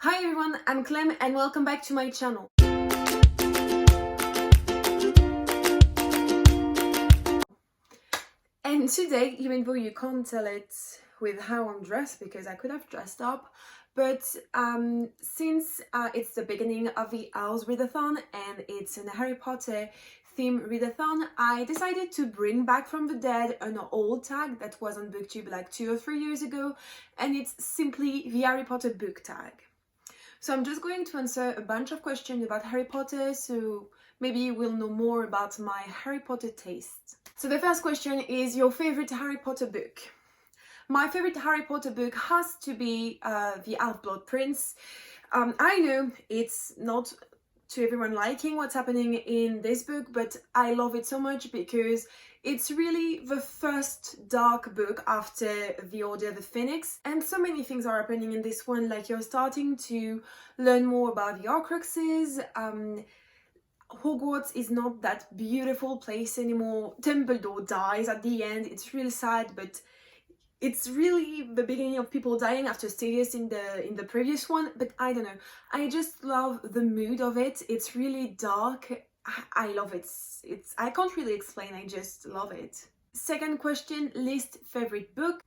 Hi everyone, I'm Clem and welcome back to my channel. And today, even though you can't tell it with how I'm dressed because I could have dressed up, but since it's the beginning of the Owls Readathon and it's a Harry Potter theme readathon, I decided to bring back from the dead an old tag that was on BookTube like 2 or 3 years ago, and it's simply the Harry Potter book tag. So I'm just going to answer a bunch of questions about Harry Potter, so maybe you will know more about my Harry Potter taste. So the first question is your favorite Harry Potter book. My favorite Harry Potter book has to be The Half-Blood Prince. I know it's not to everyone liking what's happening in this book, but I love it so much because it's really the first dark book after The Order of the Phoenix, and so many things are happening in this one, like you're starting to learn more about the Horcruxes. Hogwarts is not that beautiful place anymore. Dumbledore dies at the end. It's really sad, but it's really the beginning of people dying after Sirius in the previous one. But I don't know, I just love the mood of it. It's really dark. I love it. I can't really explain, I just love it. Second question, least favorite book.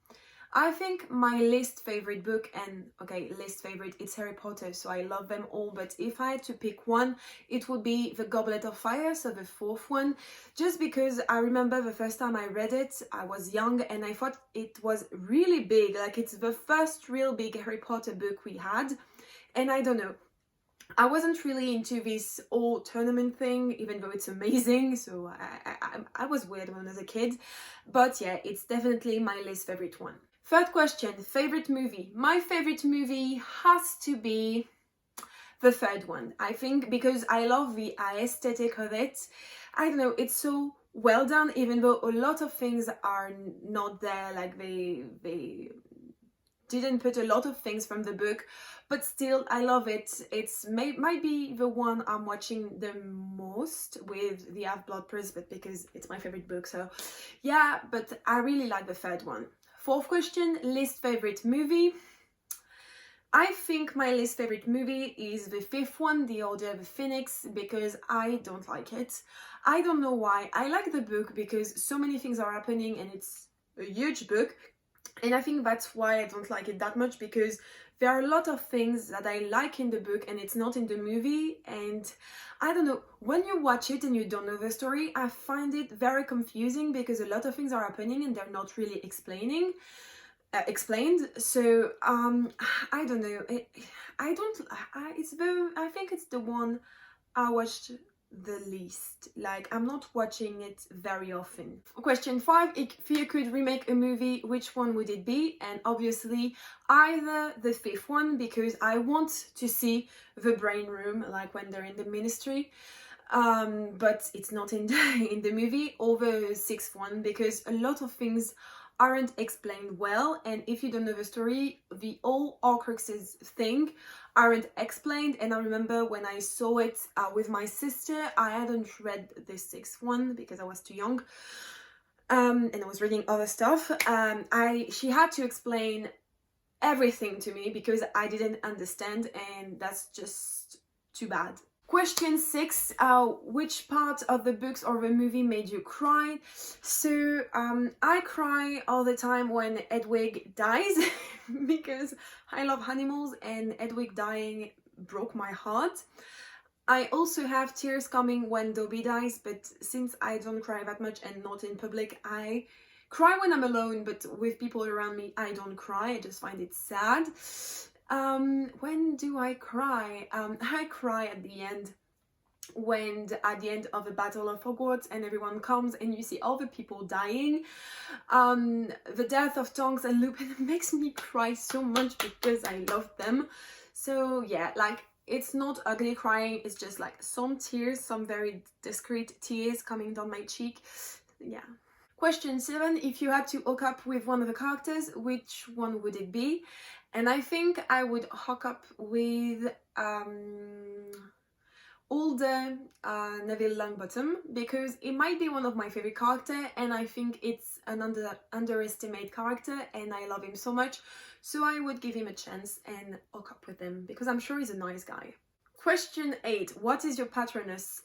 I think my least favorite book, and okay, least favorite, it's Harry Potter, so I love them all, but if I had to pick one, it would be The Goblet of Fire, so the fourth one, just because I remember the first time I read it, I was young and I thought it was really big, like it's the first real big Harry Potter book we had, and I don't know, I wasn't really into this whole tournament thing, even though it's amazing, so I was weird when I was a kid, but yeah, it's definitely my least favorite one. Third question, favorite movie. My favorite movie has to be the third one, I think, because I love the aesthetic of it. I don't know, it's so well done, even though a lot of things are not there, like they didn't put a lot of things from the book, but still I love it. It's might be the one I'm watching the most with the Half-Blood Prince, but because it's my favorite book, so yeah, but I really like the third one. Fourth question, least favorite movie. I think my least favorite movie is the fifth one, The Order of the Phoenix, because I don't like it. I don't know why. I like the book because so many things are happening and it's a huge book. And I think that's why I don't like it that much, because there are a lot of things that I like in the book and it's not in the movie. And I don't know, when you watch it and you don't know the story, I find it very confusing because a lot of things are happening and they're not really explained. So I don't know, I think it's the one I watched the least. Like, I'm not watching it very often. Question 5, if you could remake a movie, which one would it be? And obviously either the fifth one, because I want to see the brain room, like when they're in the ministry, but it's not in the movie, or the sixth one, because a lot of things aren't explained well, and if you don't know the story, the whole Horcruxes thing aren't explained. And I remember when I saw it with my sister, I hadn't read the sixth one because I was too young, and I was reading other stuff. She had to explain everything to me because I didn't understand, and that's just too bad. Question 6, which part of the books or the movie made you cry? So I cry all the time when Hedwig dies because I love animals and Hedwig dying broke my heart. I also have tears coming when Dobby dies, but since I don't cry that much and not in public, I cry when I'm alone, but with people around me I don't cry. I just find it sad. When do I cry? I cry at the end, at the end of the Battle of Hogwarts and everyone comes and you see all the people dying. The death of Tonks and Lupin makes me cry so much because I love them. So yeah, like, it's not ugly crying, it's just like some tears, some very discreet tears coming down my cheek. Yeah. Question 7, if you had to hook up with one of the characters, which one would it be? And I think I would hook up with older Neville Longbottom, because it might be one of my favorite characters, and I think it's an underestimated character and I love him so much, so I would give him a chance and hook up with him because I'm sure he's a nice guy. Question 8. What is your Patronus?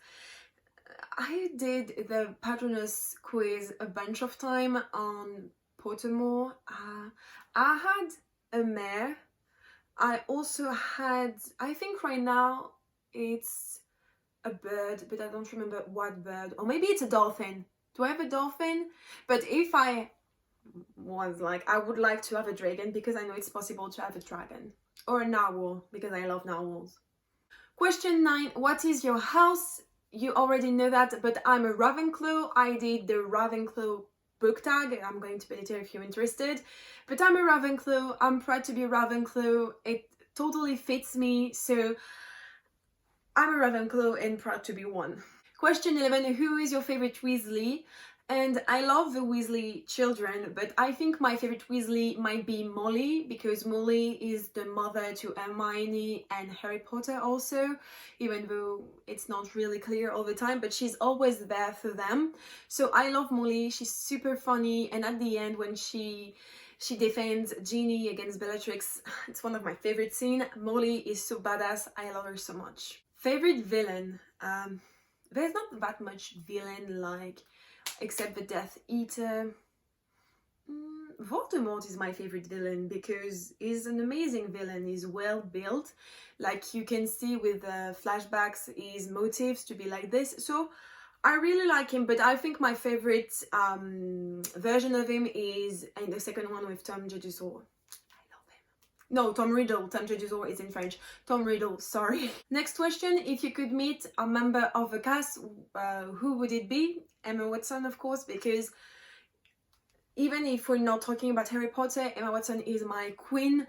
I did the Patronus quiz a bunch of time on Pottermore. I had a mare. I also had, I think right now it's a bird, but I don't remember what bird. Or maybe it's a dolphin. Do I have a dolphin? But if I was like, I would like to have a dragon because I know it's possible to have a dragon. Or a narwhal because I love narwhals. Question 9. What is your house? You already know that, but I'm a Ravenclaw. I did the Ravenclaw book tag. I'm going to put it here if you're interested. But I'm a Ravenclaw. I'm proud to be a Ravenclaw. It totally fits me. So I'm a Ravenclaw and proud to be one. Question 11. Who is your favorite Weasley? And I love the Weasley children, but I think my favorite Weasley might be Molly, because Molly is the mother to Hermione and Harry Potter also, even though it's not really clear all the time, but she's always there for them. So I love Molly. She's super funny, and at the end when she defends Ginny against Bellatrix, it's one of my favorite scenes. Molly is so badass. I love her so much. Favorite villain? There's not that much villain except the Death Eater. Voldemort is my favorite villain because he's an amazing villain. He's well built, like you can see with flashbacks, his motives to be like this. So I really like him, but I think my favorite version of him is in the second one with Tom Jedusor. No, Tom Riddle. Tom Jedusor is in French. Tom Riddle, sorry. Next question. If you could meet a member of the cast, who would it be? Emma Watson, of course, because even if we're not talking about Harry Potter, Emma Watson is my queen.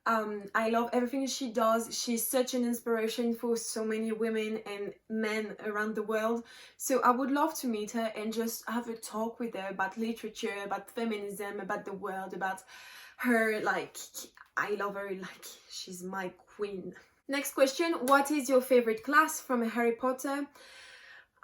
I love everything she does. She's such an inspiration for so many women and men around the world. So I would love to meet her and just have a talk with her about literature, about feminism, about the world, about her, I love her, she's my queen. Next question. What is your favorite class from Harry Potter?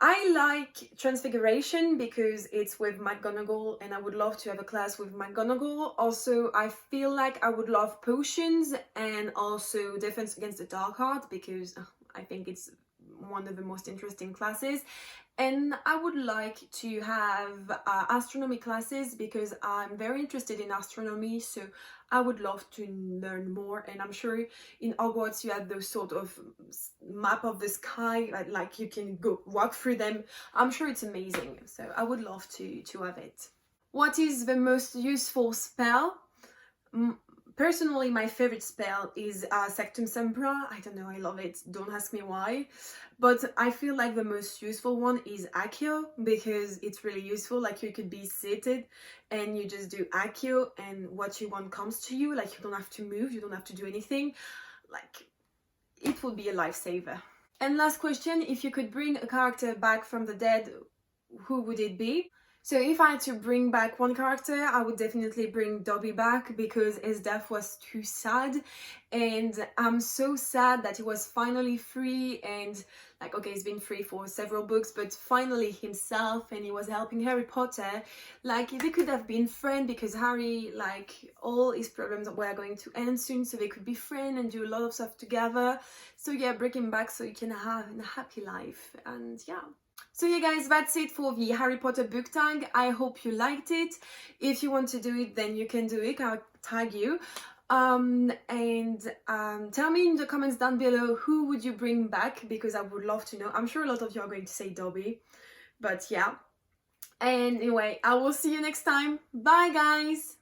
I like Transfiguration because it's with McGonagall and I would love to have a class with McGonagall. Also, I feel like I would love Potions and also Defense Against the Dark Art because I think it's one of the most interesting classes. And I would like to have astronomy classes because I'm very interested in astronomy, so I would love to learn more. And I'm sure in Hogwarts you have those sort of map of the sky, like you can go walk through them. I'm sure it's amazing, so I would love to have it. What is the most useful spell? Personally, my favorite spell is Sectum Sempra. I don't know, I love it. Don't ask me why. But I feel like the most useful one is Accio because it's really useful. Like you could be seated and you just do Accio and what you want comes to you. Like you don't have to move, you don't have to do anything. Like it would be a lifesaver. And last question, if you could bring a character back from the dead, who would it be? So if I had to bring back one character, I would definitely bring Dobby back because his death was too sad. And I'm so sad that he was finally free and okay, he's been free for several books, but finally himself, and he was helping Harry Potter. They could have been friends because Harry, all his problems were going to end soon, so they could be friends and do a lot of stuff together. So yeah, bring him back so he can have a happy life. And yeah. So yeah guys, that's it for the Harry Potter book tag. I hope you liked it. If you want to do it, then you can do it. I'll tag you. Tell me in the comments down below who would you bring back because I would love to know. I'm sure a lot of you are going to say Dobby, but yeah. And anyway, I will see you next time. Bye guys!